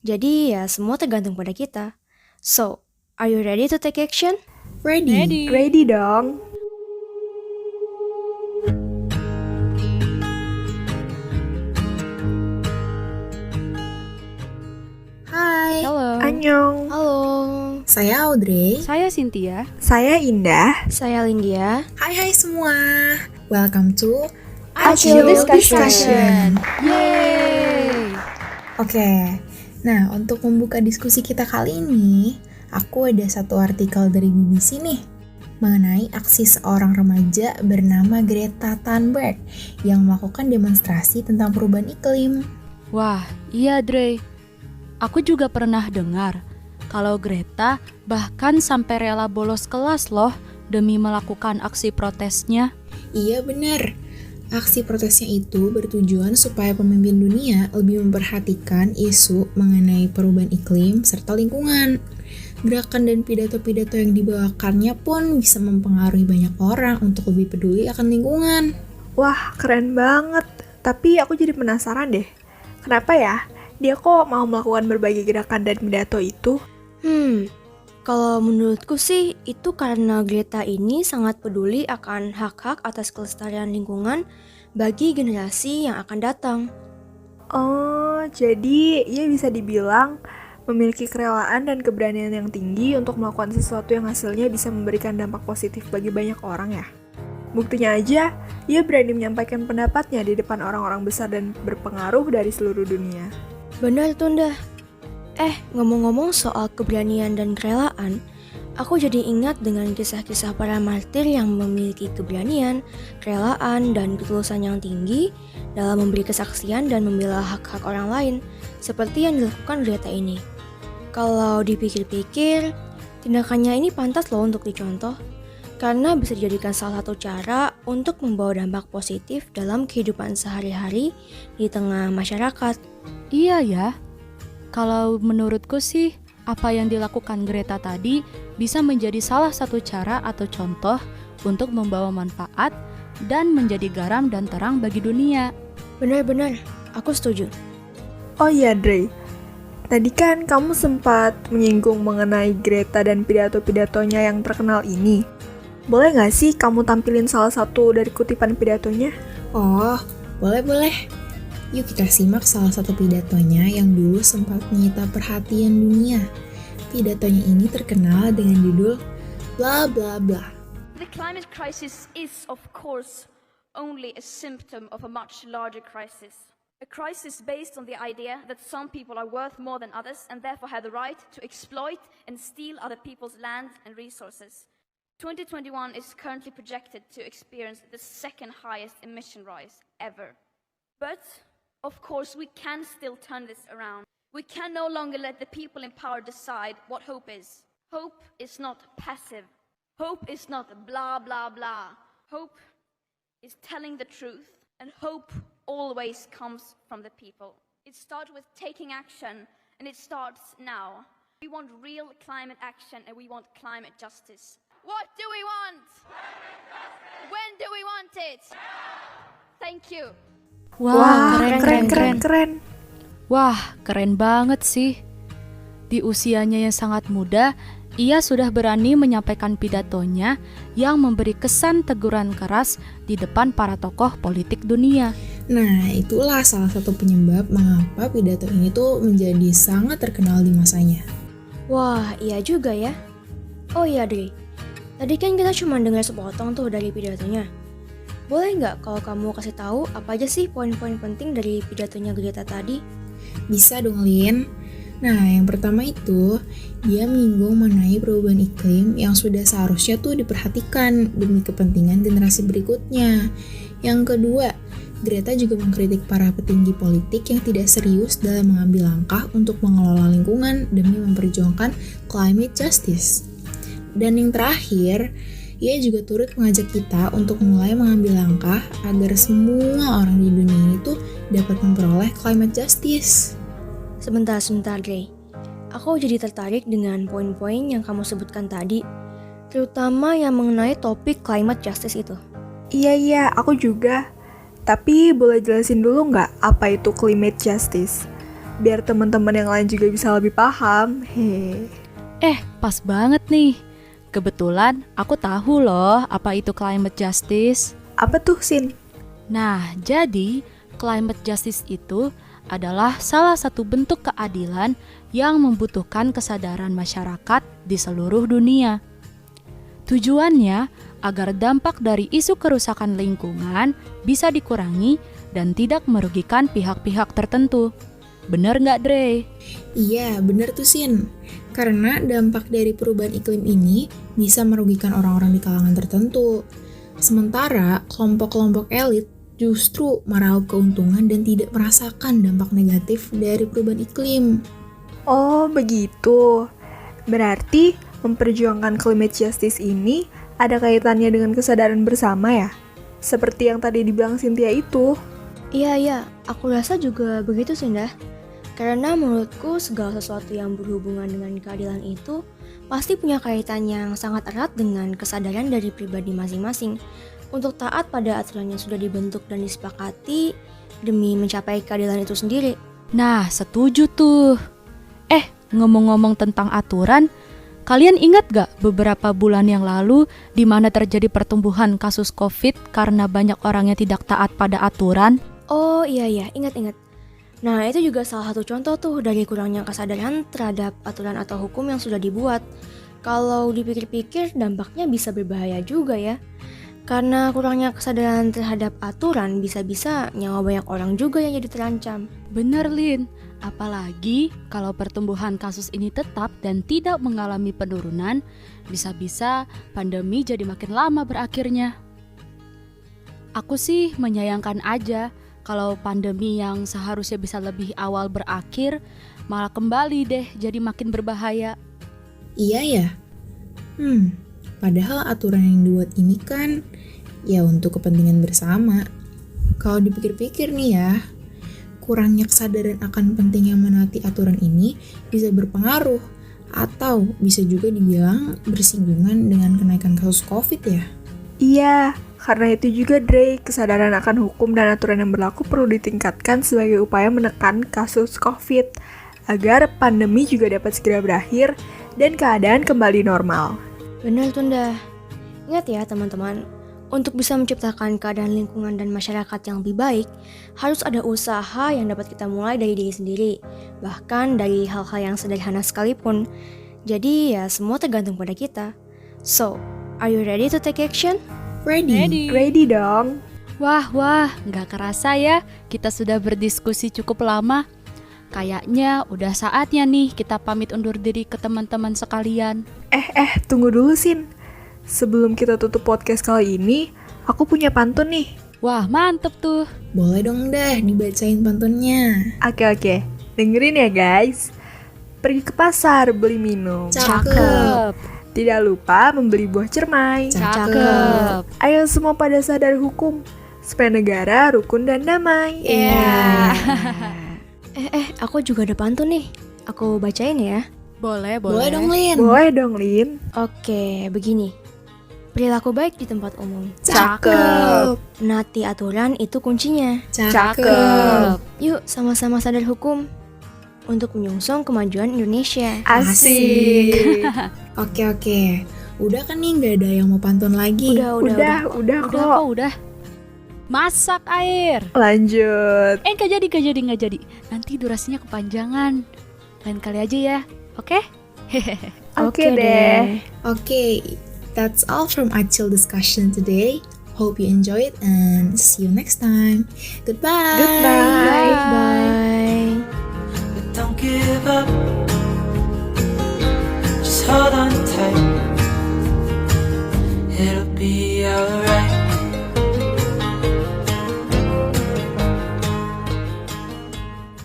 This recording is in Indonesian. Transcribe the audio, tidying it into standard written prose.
Jadi ya semua tergantung pada kita. So, are you ready to take action? Ready? Ready dong. Hai, Halo, Annyeong. Halo, saya Audrey. saya Cynthia. Saya Indah. saya Lindia. Hai semua. Welcome to Acil Discussion. Yeay! Oke, nah untuk membuka diskusi kita kali ini, aku ada satu artikel dari BBC nih mengenai aksi seorang remaja bernama Greta Thunberg yang melakukan demonstrasi tentang perubahan iklim. Wah, iya Dre. Aku juga pernah dengar kalau Greta bahkan sampai rela bolos kelas loh demi melakukan aksi protesnya. Iya benar. Aksi protesnya itu bertujuan supaya pemimpin dunia lebih memperhatikan isu mengenai perubahan iklim serta lingkungan. Gerakan dan pidato-pidato yang dibawakannya pun bisa mempengaruhi banyak orang untuk lebih peduli akan lingkungan. Wah, keren banget. Tapi aku jadi penasaran deh. Kenapa ya? Dia kok mau melakukan berbagai gerakan dan pidato itu? Kalau menurutku sih itu karena Greta ini sangat peduli akan hak-hak atas kelestarian lingkungan bagi generasi yang akan datang. Oh, jadi ia bisa dibilang memiliki kerelaan dan keberanian yang tinggi untuk melakukan sesuatu yang hasilnya bisa memberikan dampak positif bagi banyak orang ya. Buktinya aja, ia berani menyampaikan pendapatnya di depan orang-orang besar dan berpengaruh dari seluruh dunia. Benar Tunda. Ngomong-ngomong soal keberanian dan kerelaan, aku jadi ingat dengan kisah-kisah para martir yang memiliki keberanian, kerelaan, dan ketulusan yang tinggi dalam memberi kesaksian dan membela hak-hak orang lain, seperti yang dilakukan Greta ini. Kalau dipikir-pikir, tindakannya ini pantas loh untuk dicontoh, karena bisa dijadikan salah satu cara untuk membawa dampak positif dalam kehidupan sehari-hari di tengah masyarakat. Iya ya. Kalau menurutku sih, apa yang dilakukan Greta tadi bisa menjadi salah satu cara atau contoh untuk membawa manfaat dan menjadi garam dan terang bagi dunia. Benar-benar, aku setuju. Oh iya, Dre. Tadi kan kamu sempat menyinggung mengenai Greta dan pidato-pidatonya yang terkenal ini. Boleh nggak sih kamu tampilin salah satu dari kutipan pidatonya? Oh, boleh. Yuk kita simak salah satu pidatonya yang dulu sempat menyita perhatian dunia. Pidatonya ini terkenal dengan judul bla bla bla. The climate crisis is, of course, only a symptom of a much larger crisis. A crisis based on the idea that some people are worth more than others and therefore have the right to exploit and steal other people's land and resources. 2021 is currently projected to experience the second highest emission rise ever. But, of course, we can still turn this around. We can no longer let the people in power decide what hope is. Hope is not passive. Hope is not blah, blah, blah. Hope is telling the truth, and hope always comes from the people. It starts with taking action, and it starts now. We want real climate action, and we want climate justice. What do we want? When do we want it? Thank you. Wah, Keren. Wah, keren banget sih. Di usianya yang sangat muda, ia sudah berani menyampaikan pidatonya yang memberi kesan teguran keras di depan para tokoh politik dunia. Nah, itulah salah satu penyebab mengapa pidato ini tuh menjadi sangat terkenal di masanya. Wah, iya juga ya. Oh iya Dre, tadi kan kita cuma dengar sepotong tuh dari pidatonya. Boleh nggak kalau kamu kasih tahu apa aja sih poin-poin penting dari pidatonya Greta tadi? Bisa dong, Lin. Nah, yang pertama itu, dia menyinggung mengenai perubahan iklim yang sudah seharusnya tuh diperhatikan demi kepentingan generasi berikutnya. Yang kedua, Greta juga mengkritik para petinggi politik yang tidak serius dalam mengambil langkah untuk mengelola lingkungan demi memperjuangkan climate justice. Dan yang terakhir, ia juga turut mengajak kita untuk mulai mengambil langkah agar semua orang di dunia itu dapat memperoleh climate justice. Sebentar Dre. Aku jadi tertarik dengan poin-poin yang kamu sebutkan tadi, terutama yang mengenai topik climate justice itu. Iya, aku juga. Tapi boleh jelasin dulu nggak apa itu climate justice? biar teman-teman yang lain juga bisa lebih paham. Pas banget nih. Kebetulan aku tahu loh apa itu climate justice. Apa tuh, Sin? Nah, jadi climate justice itu adalah salah satu bentuk keadilan yang membutuhkan kesadaran masyarakat di seluruh dunia. Tujuannya agar dampak dari isu kerusakan lingkungan bisa dikurangi dan tidak merugikan pihak-pihak tertentu. Bener nggak, Dre? Iya, bener tuh Sin. Karena dampak dari perubahan iklim ini bisa merugikan orang-orang di kalangan tertentu. Sementara kelompok-kelompok elit justru meraup keuntungan dan tidak merasakan dampak negatif dari perubahan iklim. Oh, begitu. Berarti memperjuangkan climate justice ini ada kaitannya dengan kesadaran bersama ya? Seperti yang tadi dibilang Cynthia itu. Iya, aku rasa juga begitu sih, Indah. Karena menurutku segala sesuatu yang berhubungan dengan keadilan itu pasti punya kaitan yang sangat erat dengan kesadaran dari pribadi masing-masing untuk taat pada aturan yang sudah dibentuk dan disepakati demi mencapai keadilan itu sendiri. Nah, setuju tuh. Ngomong-ngomong tentang aturan, kalian ingat gak beberapa bulan yang lalu di mana terjadi pertumbuhan kasus COVID karena banyak orang yang tidak taat pada aturan? Oh iya, ingat. Nah, itu juga salah satu contoh tuh dari kurangnya kesadaran terhadap aturan atau hukum yang sudah dibuat. Kalau dipikir-pikir dampaknya bisa berbahaya juga ya. Karena kurangnya kesadaran terhadap aturan bisa-bisa nyawa banyak orang juga yang jadi terancam. Bener, Lin. Apalagi kalau pertumbuhan kasus ini tetap dan tidak mengalami penurunan, bisa-bisa pandemi jadi makin lama berakhirnya. Aku sih menyayangkan aja kalau pandemi yang seharusnya bisa lebih awal berakhir, malah kembali deh jadi makin berbahaya. Iya ya? Padahal aturan yang dibuat ini kan ya untuk kepentingan bersama. Kalau dipikir-pikir nih ya, kurangnya kesadaran akan pentingnya menaati aturan ini bisa berpengaruh atau bisa juga dibilang bersinggungan dengan kenaikan kasus COVID ya. Iya, karena itu juga Dre, kesadaran akan hukum dan aturan yang berlaku perlu ditingkatkan sebagai upaya menekan kasus COVID agar pandemi juga dapat segera berakhir dan keadaan kembali normal. Bener tuh, Indah. Ingat ya teman-teman, untuk bisa menciptakan keadaan lingkungan dan masyarakat yang lebih baik, harus ada usaha yang dapat kita mulai dari diri sendiri, bahkan dari hal-hal yang sederhana sekalipun. Jadi ya semua tergantung pada kita. So, are you ready to take action? Ready dong. Wah, nggak kerasa ya kita sudah berdiskusi cukup lama. Kayaknya udah saatnya nih kita pamit undur diri ke teman-teman sekalian. Tunggu dulu Sin. Sebelum kita tutup podcast kali ini, aku punya pantun nih. Wah, mantep tuh. Boleh dong dah dibacain pantunnya. Oke, dengerin ya guys. Pergi ke pasar beli minum. Cakep. Tidak lupa membeli buah cermai. Cakep. Ayo semua pada sadar hukum, supaya negara rukun dan damai. Aku juga ada pantun nih. Aku bacain ya. Boleh. Boleh dong Lin. Boleh dong, Lin. Oke, begini. Perilaku baik di tempat umum. Cakep. Menaati aturan itu kuncinya. Cakep. Yuk sama-sama sadar hukum untuk menyongsong kemajuan Indonesia. Asik. Oke. Udah kan nih gak ada yang mau pantun lagi? Udah kok. Udah. Masak air. Lanjut. Nggak jadi. Nanti durasinya kepanjangan. Lain kali aja ya, oke? Oke deh. Okay, that's all from our chill discussion today. Hope you enjoy it and see you next time. Goodbye. Bye. But don't give up. Just hold on tight. It'll be alright.